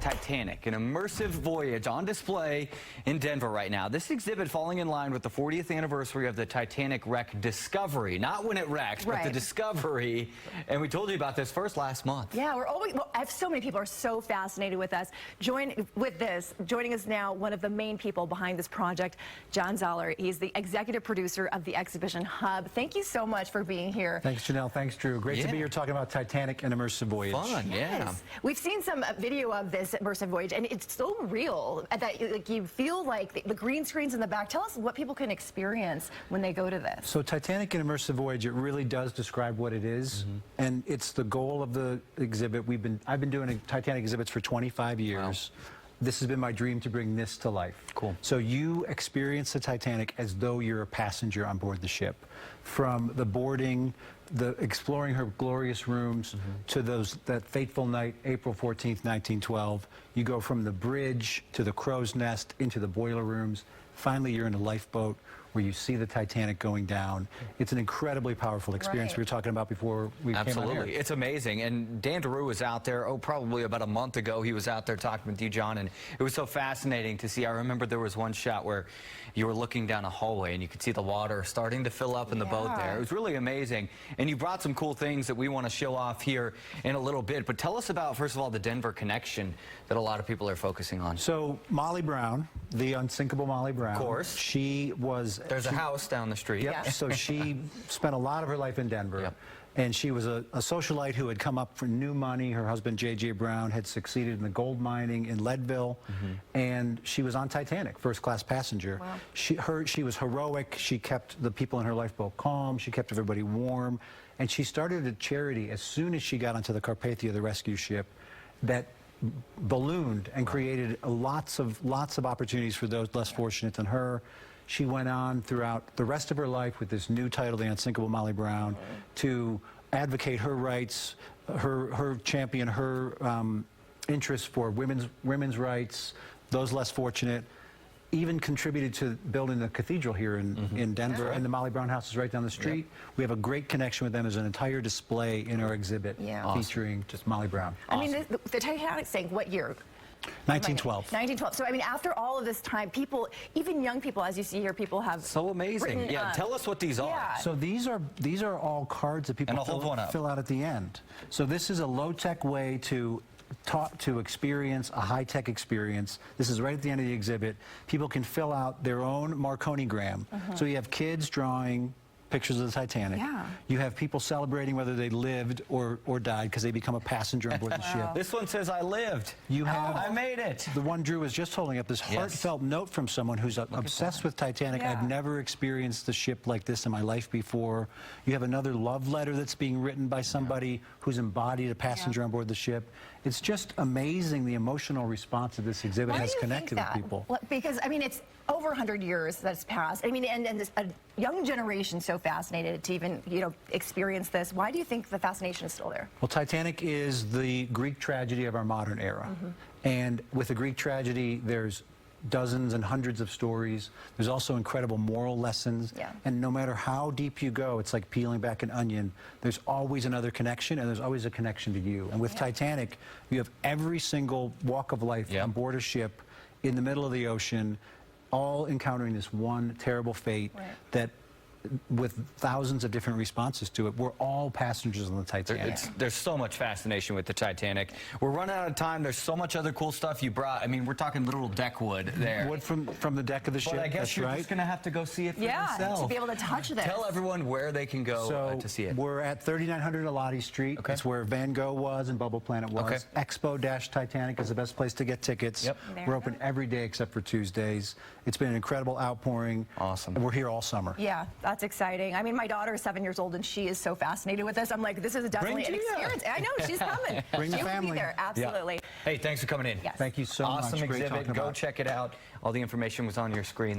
Titanic, an immersive voyage on display in Denver right now. This exhibit falling in line with the 40th anniversary of the Titanic wreck discovery. Not when it wrecked, but the discovery. And we told you about this first last month. Yeah, I have so many people are so fascinated with us. Joining us now, one of the main people behind this project, John Zoller. He's the executive producer of the exhibition hub. Thank you so much for being here. Thanks, Janelle. Thanks, Drew. Great to be here talking about Titanic and Immersive Voyage. Fun, yeah. We've seen some video of this Immersive Voyage, and it's so real that you feel like the green screens in the back. Tell us what people can experience when they go to this. So Titanic and Immersive Voyage, it really does describe what it is, and it's the goal of the exhibit. I've been doing Titanic exhibits for 25 years. Wow. This has been my dream to bring this to life. Cool. So you experience the Titanic as though you're a passenger on board the ship. From the boarding, the exploring her glorious rooms, to that fateful night, April 14th, 1912. You go from the bridge to the crow's nest into the boiler rooms. Finally, you're in a lifeboat where you see the Titanic going down. It's an incredibly powerful experience we were talking about before we came on here. It's amazing. And Dan DeRue was out there, probably about a month ago. He was out there talking with you, John, and it was so fascinating to see. I remember there was one shot where you were looking down a hallway and you could see the water starting to fill up in the boat there. It was really amazing. And you brought some cool things that we want to show off here in a little bit. But tell us about, first of all, the Denver connection that a lot of people are focusing on. So Molly Brown, the unsinkable Molly Brown. Of course. She was... There's a house down the street. Yep. So she spent a lot of her life in Denver. Yep. And she was a socialite who had come up for new money. Her husband, J.J. Brown, had succeeded in the gold mining in Leadville. And she was on Titanic, first-class passenger. Wow. She was heroic. She kept the people in her lifeboat calm. She kept everybody warm. And she started a charity as soon as she got onto the Carpathia, the rescue ship, that ballooned and created lots of opportunities for those less fortunate than her. She went on throughout the rest of her life with this new title, The Unsinkable Molly Brown, to advocate her rights, her champion, her interests for women's rights, those less fortunate. Even contributed to building the cathedral here in Denver, and the Molly Brown House is right down the street. We have a great connection with them. There's an entire display in our exhibit featuring just Molly Brown. I mean, the Titanic sank what year? 1912. 1912. So, I mean, after all of this time, people, even young people, as you see here, people have... So amazing. Tell us what these are. So these are all cards that people fill out at the end. So this is a low-tech way to experience a high-tech experience. This is right at the end of the exhibit. People can fill out their own Marconigram. So you have kids drawing pictures of the Titanic. You have people celebrating whether they lived or died because they become a passenger on board the ship. This one says, I lived. You have I made it. The one Drew was just holding up, this heartfelt note from someone who's obsessed with Titanic. I've never experienced a ship like this in my life before. You have another love letter that's being written by somebody who's embodied a passenger on board the ship. It's just amazing the emotional response that this exhibit has connected with people. Well, because, I mean, it's over 100 years that's passed. I mean, and this, a young generation so fascinated to even, experience this. Why do you think the fascination is still there? Well, Titanic is the Greek tragedy of our modern era. And with the Greek tragedy, there's dozens and hundreds of stories. There's also incredible moral lessons. And no matter how deep you go, it's like peeling back an onion. There's always another connection, and there's always a connection to you. And with Titanic, you have every single walk of life on board a ship in the middle of the ocean, all encountering this one terrible fate that, with thousands of different responses to it, we're all passengers on the Titanic. There's so much fascination with the Titanic. We're running out of time. There's so much other cool stuff you brought. I mean, we're talking literal deck wood there. Wood from the deck of the ship. But I guess you're just going to have to go see it for yourself. To be able to touch this. Tell everyone where they can go to see it. We're at 3900 Elati Street. It's where Van Gogh was and Bubble Planet was. Expo-Titanic is the best place to get tickets. We're open every day except for Tuesdays. It's been an incredible outpouring. Awesome. And we're here all summer. That's exciting. I mean, my daughter is 7 years old, and she is so fascinated with this. I'm like, this is definitely an experience. I know, she's coming. Bring the family. Will be there, absolutely. Hey, thanks for coming in. Thank you so much. Awesome exhibit. Go check it out. All the information was on your screen.